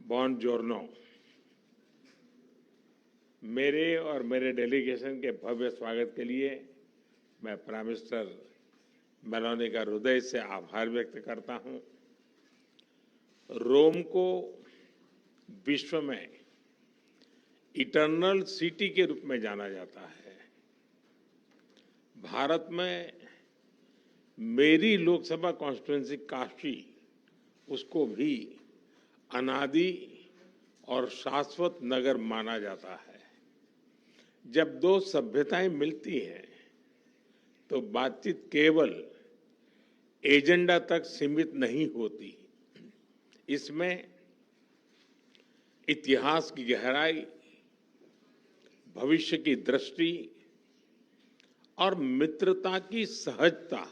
बॉनजोर्नो। मेरे और मेरे डेलीगेशन के भव्य स्वागत के लिए मैं प्राइम मिनिस्टर मेलोनी का हृदय से आभार व्यक्त करता हूं। रोम को विश्व में इटर्नल सिटी के रूप में जाना जाता है। भारत में मेरी लोकसभा कॉन्स्टिट्यूएंसी काशी, उसको भी अनादि और शाश्वत नगर माना जाता है। जब दो सभ्यताएं मिलती हैं तो बातचीत केवल एजेंडा तक सीमित नहीं होती। इसमें इतिहास की गहराई, भविष्य की दृष्टि और मित्रता की सहजता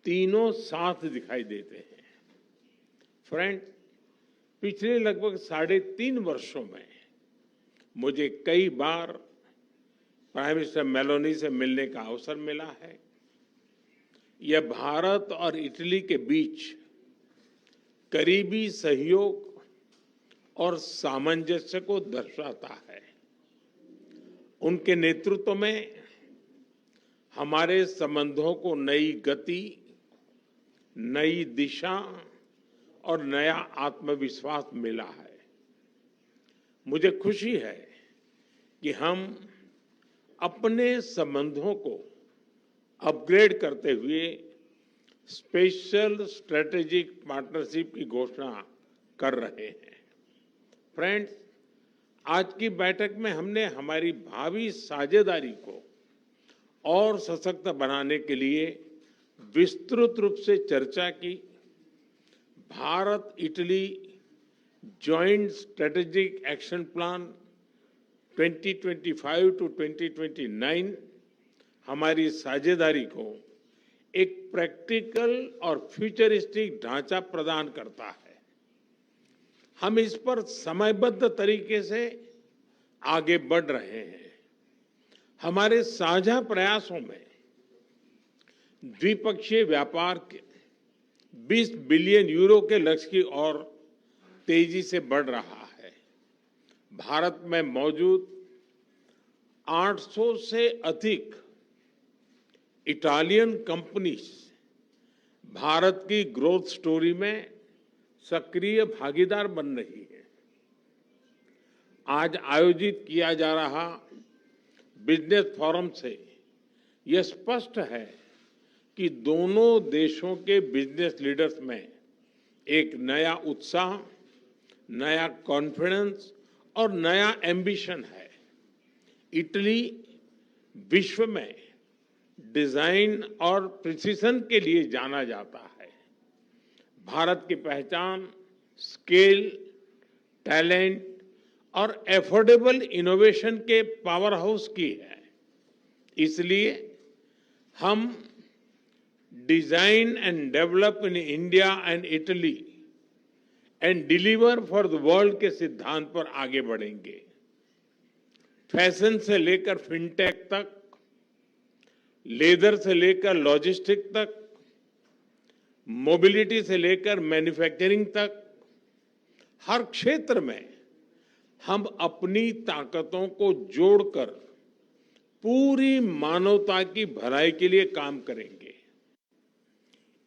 तीनों साथ दिखाई देते हैं। फ्रेंड, पिछले लगभग 3.5 वर्षों में मुझे कई बार प्राइम मिनिस्टर मेलोनी से मिलने का अवसर मिला है। यह भारत और इटली के बीच करीबी सहयोग और सामंजस्य को दर्शाता है। उनके नेतृत्व में हमारे संबंधों को नई गति, नई दिशा और नया आत्मविश्वास मिला है। मुझे खुशी है कि हम अपने संबंधों को अपग्रेड करते हुए स्पेशल स्ट्रेटेजिक पार्टनरशिप की घोषणा कर रहे हैं। फ्रेंड्स, आज की बैठक में हमने हमारी भावी साझेदारी को और सशक्त बनाने के लिए विस्तृत रूप से चर्चा की। Bharat Italy joint strategic action plan 2025 to 2029 हमारी साझेदारी को एक प्रैक्टिकल और फ्यूचरिस्टिक ढांचा प्रदान करता है। हम इस पर समयबद्ध तरीके से आगे बढ़ रहे हैं। हमारे साझा प्रयासों में द्विपक्षीय व्यापार के 20 बिलियन यूरो के लक्ष्य की ओर तेजी से बढ़ रहा है। भारत में मौजूद 800 से अधिक इटालियन कंपनीज भारत की ग्रोथ स्टोरी में सक्रिय भागीदार बन रही है। आज आयोजित किया जा रहा बिजनेस फोरम से यह स्पष्ट है कि दोनों देशों के बिजनेस लीडर्स में एक नया उत्साह, नया कॉन्फिडेंस और नया एम्बिशन है। इटली विश्व में डिजाइन और प्रिसिशन के लिए जाना जाता है। भारत की पहचान स्केल, टैलेंट और एफोर्डेबल इनोवेशन के पावर हाउस की है। इसलिए हम design and develop in India and Italy and deliver for the world के सिद्धांत पर आगे बढ़ेंगे। फैशन से लेकर फिनटेक तक, लेदर से लेकर लॉजिस्टिक तक, मोबिलिटी से लेकर मैन्युफैक्चरिंग तक, हर क्षेत्र में हम अपनी ताकतों को जोड़कर पूरी मानवता की भलाई के लिए काम करेंगे।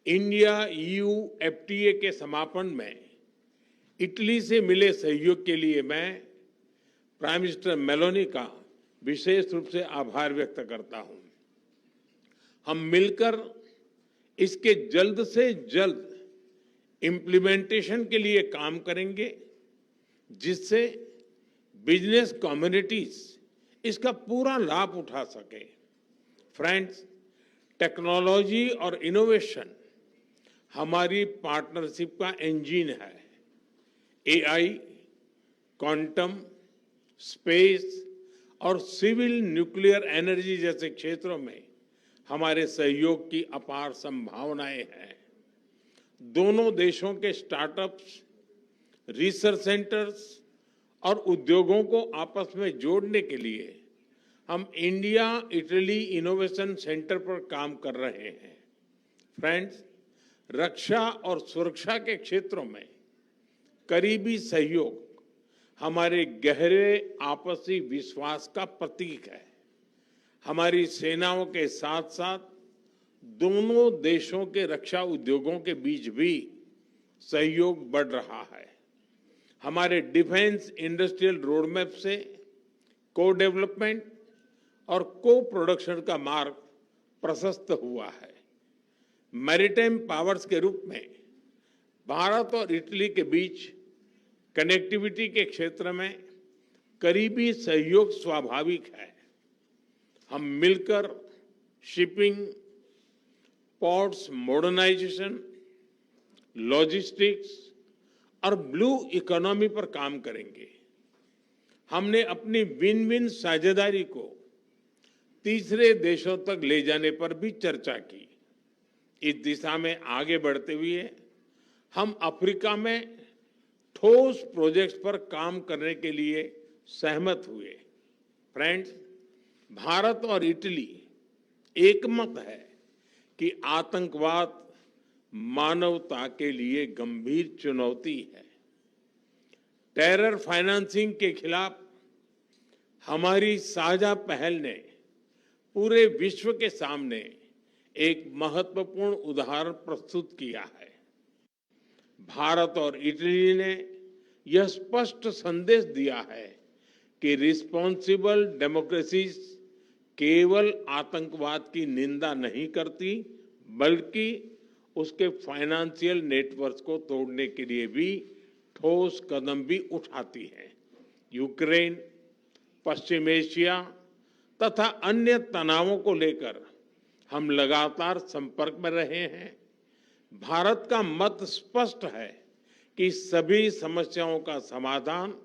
इंडिया ईयू एफटीए के समापन में इटली से मिले सहयोग के लिए मैं प्राइम मिनिस्टर मेलोनी का विशेष रूप से आभार व्यक्त करता हूं। हम मिलकर इसके जल्द से जल्द इम्प्लीमेंटेशन के लिए काम करेंगे, जिससे बिजनेस कम्युनिटीज इसका पूरा लाभ उठा सके। फ्रेंड्स, टेक्नोलॉजी और इनोवेशन हमारी पार्टनरशिप का इंजन है। एआई, क्वांटम, स्पेस और सिविल न्यूक्लियर एनर्जी जैसे क्षेत्रों में हमारे सहयोग की अपार संभावनाएं हैं। दोनों देशों के स्टार्टअप्स, रिसर्च सेंटर्स और उद्योगों को आपस में जोड़ने के लिए हम इंडिया इटली इनोवेशन सेंटर पर काम कर रहे हैं। फ्रेंड्स, रक्षा और सुरक्षा के क्षेत्रों में करीबी सहयोग हमारे गहरे आपसी विश्वास का प्रतीक है। हमारी सेनाओं के साथ साथ दोनों देशों के रक्षा उद्योगों के बीच भी सहयोग बढ़ रहा है। हमारे डिफेंस इंडस्ट्रियल रोडमैप से को डेवलपमेंट और को प्रोडक्शन का मार्ग प्रशस्त हुआ है। मैरीटाइम पावर्स के रूप में भारत और इटली के बीच कनेक्टिविटी के क्षेत्र में करीबी सहयोग स्वाभाविक है। हम मिलकर शिपिंग, पोर्ट्स मॉडर्नाइजेशन, लॉजिस्टिक्स और ब्लू इकोनॉमी पर काम करेंगे। हमने अपनी विन विन साझेदारी को तीसरे देशों तक ले जाने पर भी चर्चा की। इस दिशा में आगे बढ़ते हुए हम अफ्रीका में ठोस प्रोजेक्ट्स पर काम करने के लिए सहमत हुए। फ्रेंड्स, भारत और इटली एकमत है कि आतंकवाद मानवता के लिए गंभीर चुनौती है। टेरर फाइनेंसिंग के खिलाफ हमारी साझा पहल ने पूरे विश्व के सामने एक महत्वपूर्ण उदाहरण प्रस्तुत किया है। भारत और इटली ने यह स्पष्ट संदेश दिया है कि रिस्पॉन्सिबल डेमोक्रेसीज केवल आतंकवाद की निंदा नहीं करती, बल्कि उसके फाइनेंशियल नेटवर्क को तोड़ने के लिए भी ठोस कदम भी उठाती है। यूक्रेन, पश्चिम एशिया तथा अन्य तनावों को लेकर हम लगातार संपर्क में रहे हैं। भारत का मत स्पष्ट है कि सभी समस्याओं का समाधान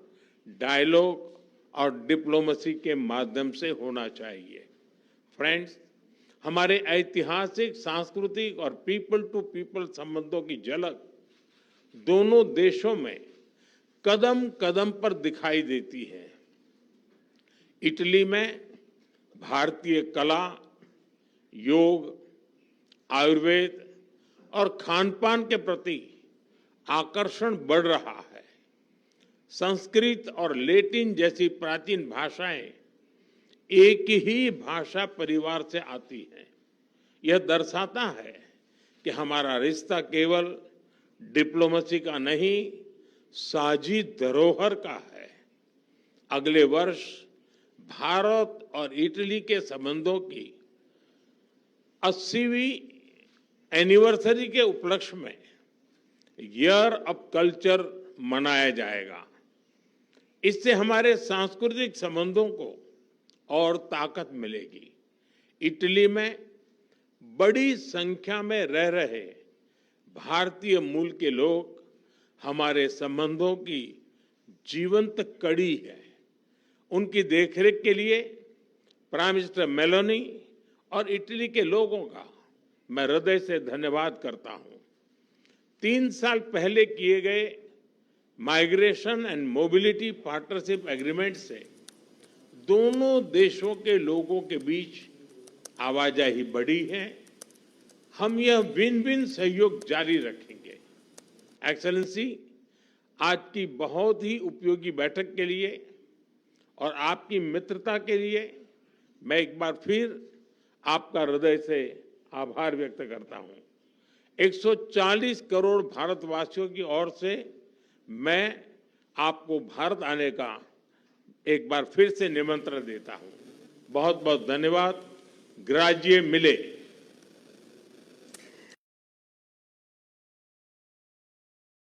डायलॉग और डिप्लोमेसी के माध्यम से होना चाहिए। फ्रेंड्स, हमारे ऐतिहासिक, सांस्कृतिक और पीपल टू पीपल संबंधों की झलक दोनों देशों में कदम कदम पर दिखाई देती है। इटली में भारतीय कला, योग, आयुर्वेद और खान-पान के प्रति आकर्षण बढ़ रहा है। संस्कृत और लैटिन जैसी प्राचीन भाषाएं एक ही भाषा परिवार से आती हैं। यह दर्शाता है कि हमारा रिश्ता केवल डिप्लोमेसी का नहीं, साझी धरोहर का है। अगले वर्ष भारत और इटली के संबंधों की 80वीं एनिवर्सरी के उपलक्ष्य में ईयर ऑफ कल्चर मनाया जाएगा। इससे हमारे सांस्कृतिक संबंधों को और ताकत मिलेगी। इटली में बड़ी संख्या में रह रहे भारतीय मूल के लोग हमारे संबंधों की जीवंत कड़ी है। उनकी देखरेख के लिए प्राइम मिनिस्टर मेलोनी और इटली के लोगों का मैं हृदय से धन्यवाद करता हूं। 3 साल पहले किए गए migration and mobility partnership agreement से दोनों देशों के लोगों के बीच आवाजाही बढ़ी है। हम यह विन विन सहयोग जारी रखेंगे। एक्सेलेंसी, आज की बहुत ही उपयोगी बैठक के लिए और आपकी मित्रता के लिए मैं एक बार फिर आपका हृदय से आभार व्यक्त करता हूं। 140 करोड़ भारतवासियों की ओर से मैं आपको भारत आने का एक बार फिर से निमंत्रण देता हूं। बहुत बहुत धन्यवाद। ग्राजिए मिले।